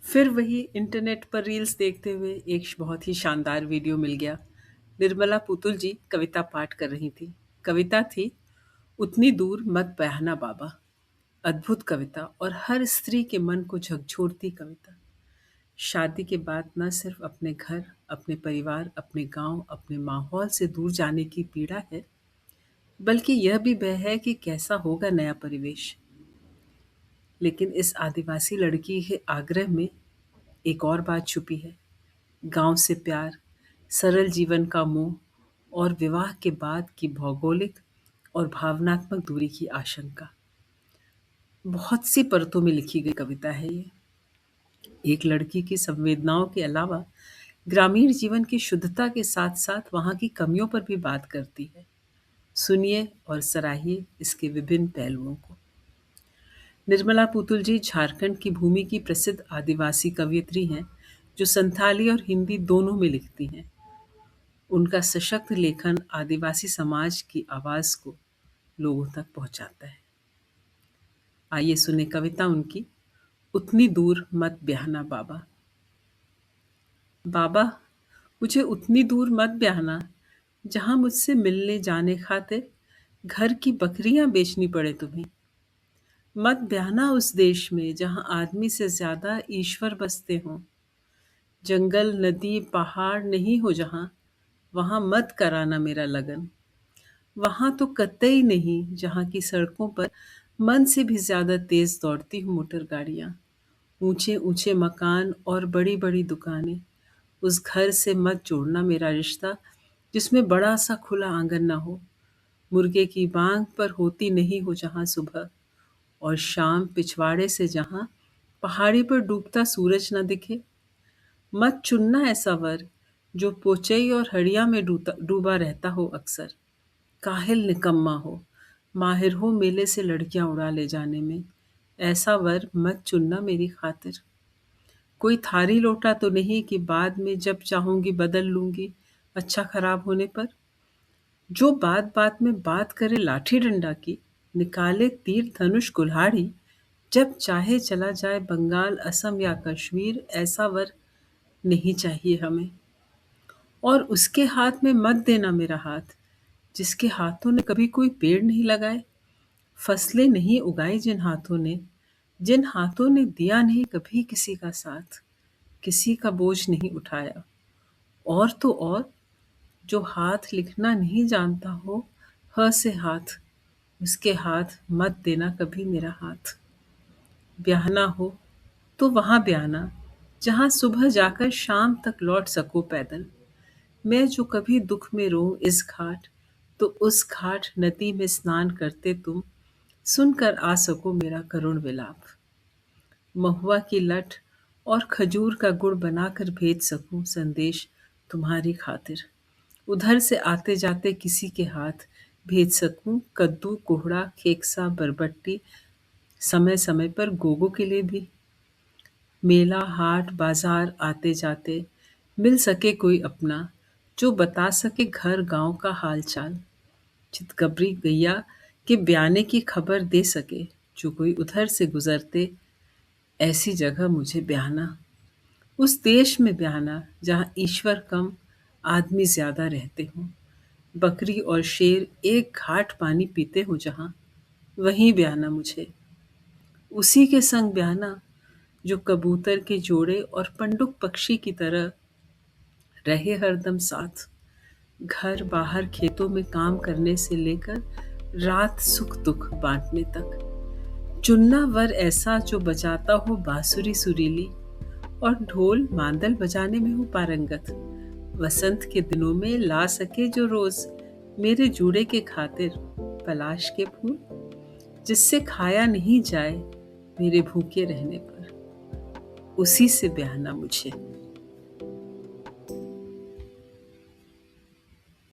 फिर वही इंटरनेट पर रील्स देखते हुए एक बहुत ही शानदार वीडियो मिल गया। निर्मला पुतुल जी कविता पाठ कर रही थी। कविता थी, उतनी दूर मत बहना बाबा। अद्भुत कविता और हर स्त्री के मन को झकझोरती कविता। शादी के बाद न सिर्फ अपने घर, अपने परिवार, अपने गांव, अपने माहौल से दूर जाने की पीड़ा है, बल्कि यह भी भय है कि कैसा होगा नया परिवेश। लेकिन इस आदिवासी लड़की के आग्रह में एक और बात छुपी है। गांव से प्यार, सरल जीवन का मोह और विवाह के बाद की भौगोलिक और भावनात्मक दूरी की आशंका। बहुत सी परतों में लिखी गई कविता है ये। एक लड़की की संवेदनाओं के अलावा ग्रामीण जीवन की शुद्धता के साथ साथ वहाँ की कमियों पर भी बात करती है। सुनिए और सराहिए इसके विभिन्न पहलुओं को। निर्मला पुतुल जी झारखंड की भूमि की प्रसिद्ध आदिवासी कवयित्री हैं, जो संथाली और हिंदी दोनों में लिखती हैं। उनका सशक्त लेखन आदिवासी समाज की आवाज को लोगों तक पहुंचाता है। आइए सुने कविता उनकी, उतनी दूर मत ब्याहना बाबा। बाबा, मुझे उतनी दूर मत ब्याहना जहां मुझसे मिलने जाने खातिर घर की बकरियां बेचनी पड़े तुम्हें। मत ब्याहना उस देश में जहां आदमी से ज्यादा ईश्वर बसते हों। जंगल, नदी, पहाड़ नहीं हो जहां, वहां मत कराना मेरा लगन। वहां तो कतई नहीं जहां की सड़कों पर मन से भी ज्यादा तेज दौड़ती हूँ मोटर गाड़ियां। ऊंचे ऊंचे मकान और बड़ी बड़ी दुकानें। उस घर से मत जोड़ना मेरा रिश्ता जिसमें बड़ा सा खुला आंगन ना हो। मुर्गे की बांग पर होती नहीं हो जहां सुबह और शाम पिछवाड़े से जहां पहाड़ी पर डूबता सूरज न दिखे। मत चुनना ऐसा वर जो पोचई और हड़िया में डूबा रहता हो अक्सर। काहिल निकम्मा हो, माहिर हो मेले से लड़कियां उड़ा ले जाने में। ऐसा वर मत चुनना मेरी खातिर। कोई थारी लोटा तो नहीं कि बाद में जब चाहूंगी बदल लूंगी अच्छा खराब होने पर। जो बात बात में बात करे लाठी डंडा की, निकाले तीर धनुष कुल्हाड़ी, जब चाहे चला जाए बंगाल, असम या कश्मीर। ऐसा वर नहीं चाहिए हमें। और उसके हाथ में मत देना मेरा हाथ, जिसके हाथों ने कभी कोई पेड़ नहीं लगाए, फसलें नहीं उगाई जिन हाथों ने दिया नहीं कभी किसी का साथ, किसी का बोझ नहीं उठाया। और तो और, जो हाथ लिखना नहीं जानता हो ह से हाथ, उसके हाथ मत देना कभी मेरा हाथ। ब्याहना हो तो वहां ब्याहना जहां सुबह जाकर शाम तक लौट सको पैदल। मैं जो कभी दुख में रो इस घाट, तो उस घाट नदी में स्नान करते तुम सुनकर आ सको मेरा करुण विलाप। महुआ की लठ और खजूर का गुड़ बनाकर भेज सकूं संदेश तुम्हारी खातिर। उधर से आते जाते किसी के हाथ भेज सकूं कद्दू, कोहड़ा, खेकसा, बरबट्टी, समय समय पर गोगो के लिए भी। मेला, हाट, बाजार आते जाते मिल सके कोई अपना, जो बता सके घर गांव का हाल चाल। चितकबरी गैया के ब्याने की खबर दे सके जो कोई उधर से गुजरते। ऐसी जगह मुझे ब्याहना, उस देश में ब्याहना जहाँ ईश्वर कम आदमी ज्यादा रहते हों। बकरी और शेर एक घाट पानी पीते हो जहाँ, वहीं ब्याहना मुझे। उसी के संग ब्याहना जो कबूतर के जोड़े और पंडुक पक्षी की तरह रहे हरदम साथ। घर बाहर खेतों में काम करने से लेकर रात सुख दुख बांटने तक। चुनना वर ऐसा जो बजाता हो बांसुरी सुरीली और ढोल मांदल बजाने में हो पारंगत। वसंत के दिनों में ला सके जो रोज मेरे जूड़े के खातिर पलाश के फूल, जिससे खाया नहीं जाए मेरे भूखे रहने पर। उसी से ब्याहना मुझे।